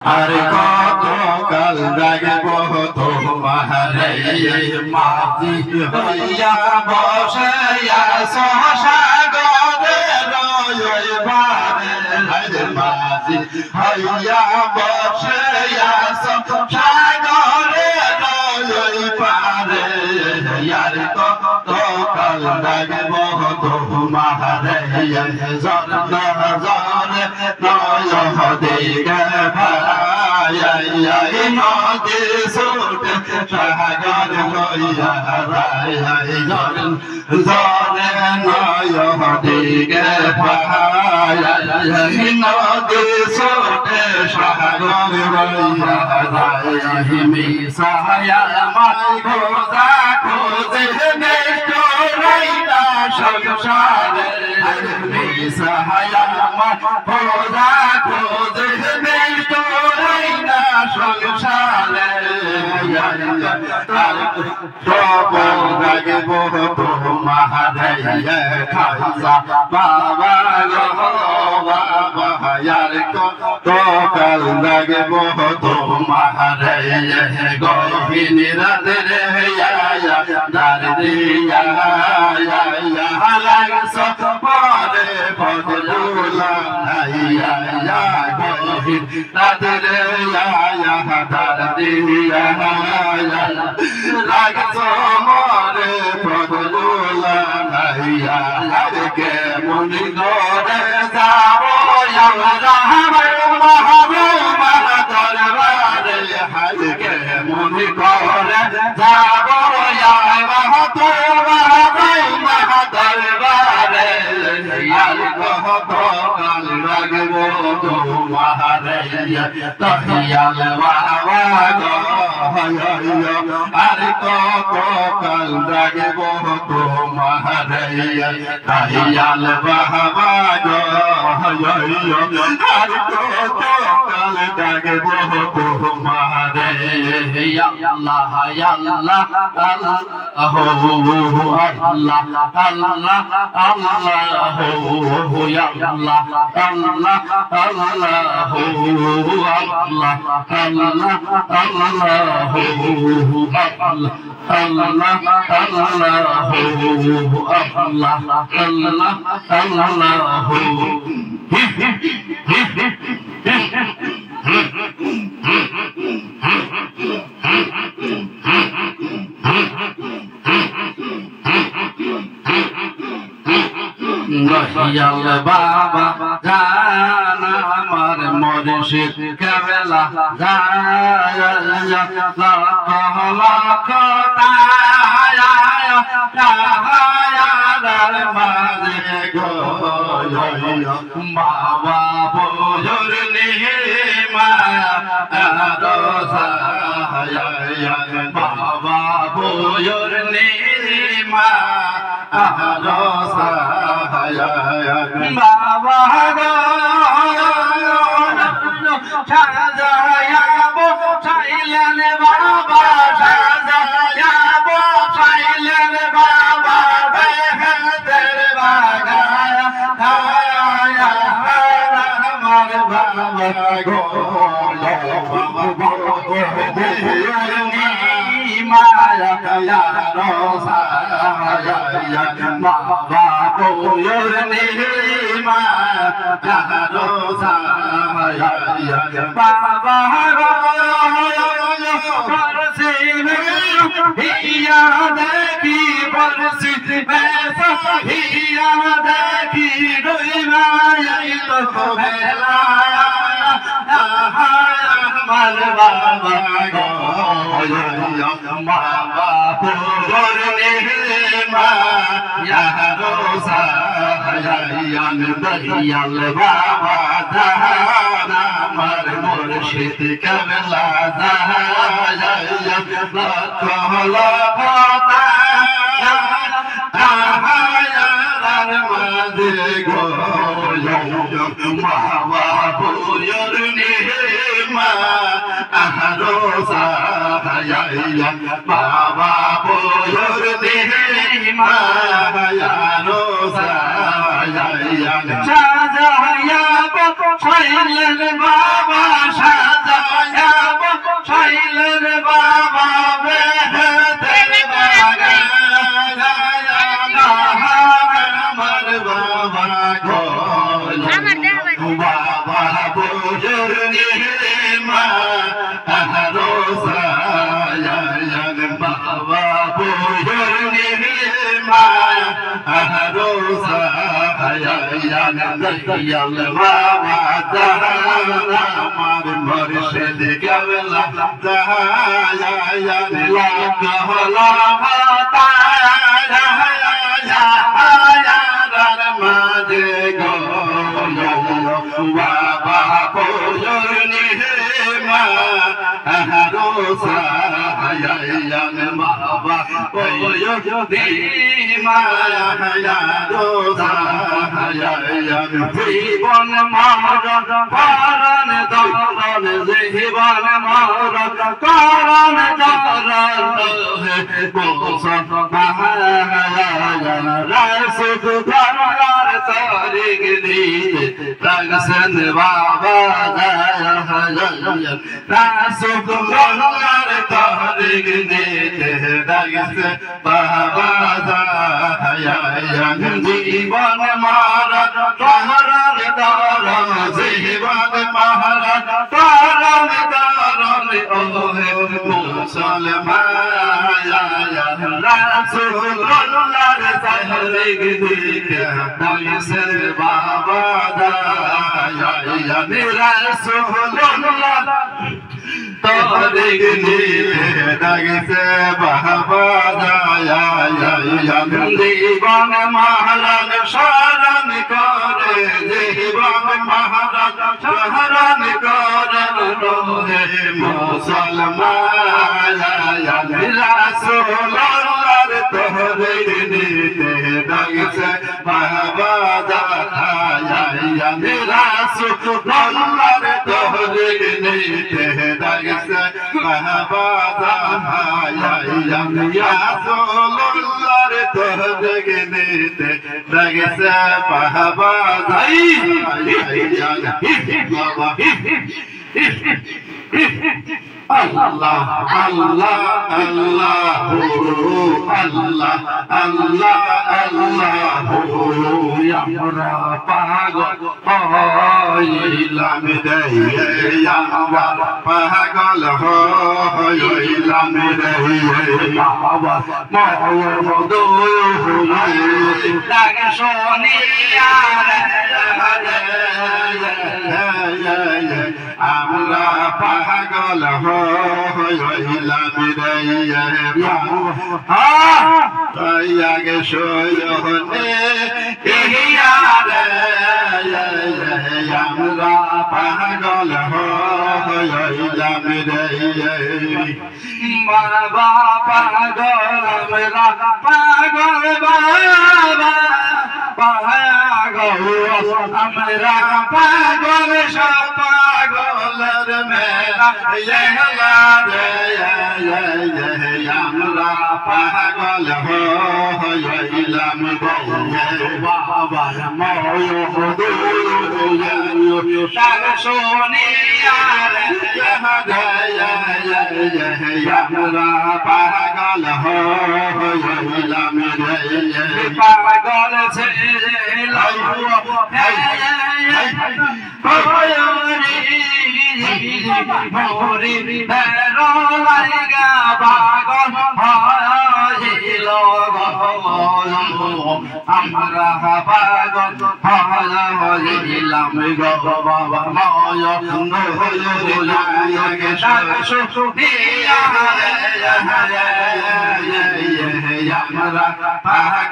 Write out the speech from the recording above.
আর কত কাল রাখব তোমারে মাঝি হইয়া বসে আছো সাগরে রইবারে মাঝি হইয়া বসে আছো সাগরে রইবারে আর কত কাল রাখব তোমারে জর্না জরে নয় দিকে নদী সুটে সাগর লইয়া জরে নয় দিকে নদী সুটে সাগর লইয়া মিশায়া মাই খোঁজা খোঁজে সংসারে মিশায়া মাই খোঁজা খোঁজে সংসারে রাগব তোমারে খাইয়া বাবা বাবা কত কাল রাগব তোমারে গভীর রাতে দারিয়া লাগছ পরে বদলুলা গভীর রাতে দারিয়া লাগছ মরে বদলুলা কে মনি গরে যাব দরবারে হালকে মনি গরে যাব দরবারে কাল রাগব তোমারে তহিয়াল বাবা আর কত কাল রাগব তোমারে তহিয়াল বাবা আর কত কাল রাগব তোমারে আল্লাহ আল্লাহ আল্লাহ আল্লাহ আল্লাহ আল্লাহ ya Allah Allah Allah Allah Dayal বাবা জান আমার মুর্শিদ কেবলা জান লক্ষ লক্ষ তায়ার মাঝে গো বাবা বুজুর নিমা বাবা বুজুর নিমা বাবা সাজায়াবো চাইলেন বাবা সাজায়াবো চাইলেন বাবা বেহেশতের বাগান আমার বাবা গো মায়া রোসা বাবা কোয়র নিমা রোসা বাবা পরসি হিয়া দেখি পরসি হিয়া দেখি রইমাই তো বেলা আমার বাবা গো বাবা পুরোর নিমা রোসা দয়াল বাবা জান আমার মুর্শিদ কেবলা লক্ষ লক্ষ তাহার মাঝে গো বাবা পুরোর নিমা রোসা বাবা পুরোর নিমা রোসা সাজায়া ছাইলেন বাবা সাজা নিহিমা আহরোসা বাবা বুয়ুর নিহিমা আহরোসা দয়াল বাবা আমার মুর্শিদ কেবলা জাহায়ান লাখ হলামতা জাহায়ার মাঝে গো বাবা বুয়ুর নিহিমা আহরোসা বাবা বুয়ুর নিহিমা আহরোসা জীবন মরণ করণ দরণ জীবন মরণ করণ দরণ কোসন মহারাজন রাসুক ধরার তারিখ দিতে রাগসন বাবা রাসুক ধরার তারিখ দিতে রাগসন বাবা জীবন মরণ করণ দরণ জীবন মরণ করণ দরণ ওহে মুসলমান রাসূলুল্লাহর তাহরিক দিতে দাইসের বাবা দায়া রাসূলুল্লাহ তাহরিক দিতে দাইসে বাবা দায়া জীবন মহারাজ শরণ করে জীবন মহারাজ শরণ করে রোহে মুসলমান রাসূলুল্লাহর তাহরিক দিতে দাইসে বাবা দায়া রাসূলুল্লাহর তাহরিক দিতে দাইসে বাবা দায়া রাসূলুল্লাহর তাহরিক দিতে দাইসে বাবা আল্লাহ আল্লাহ আল্লাহ আল্লাহ আল্লাহ আল্লাহ আমরা পাগল হইলাম রে আমরা পাগল হইলাম রে বাবা মওদুদ লাগে শুনিয়া আমরা পাগল হইলাম রে আগে সয়নে আমরা পাগল হইলাম রে বাবা পাগল আমরা পাগল বাবা পাগল আমরা পাগল সব পাগলের মেলা রে আমরা পাগল হইলাম বাবা মওদুদ তার শুনিয়া আমরা পাগল হইলাম পাগল ছিলাম মোরি লাগা পাগল হইল আমরা পাগল হইলাম গো বাবা মওদুদ আমরা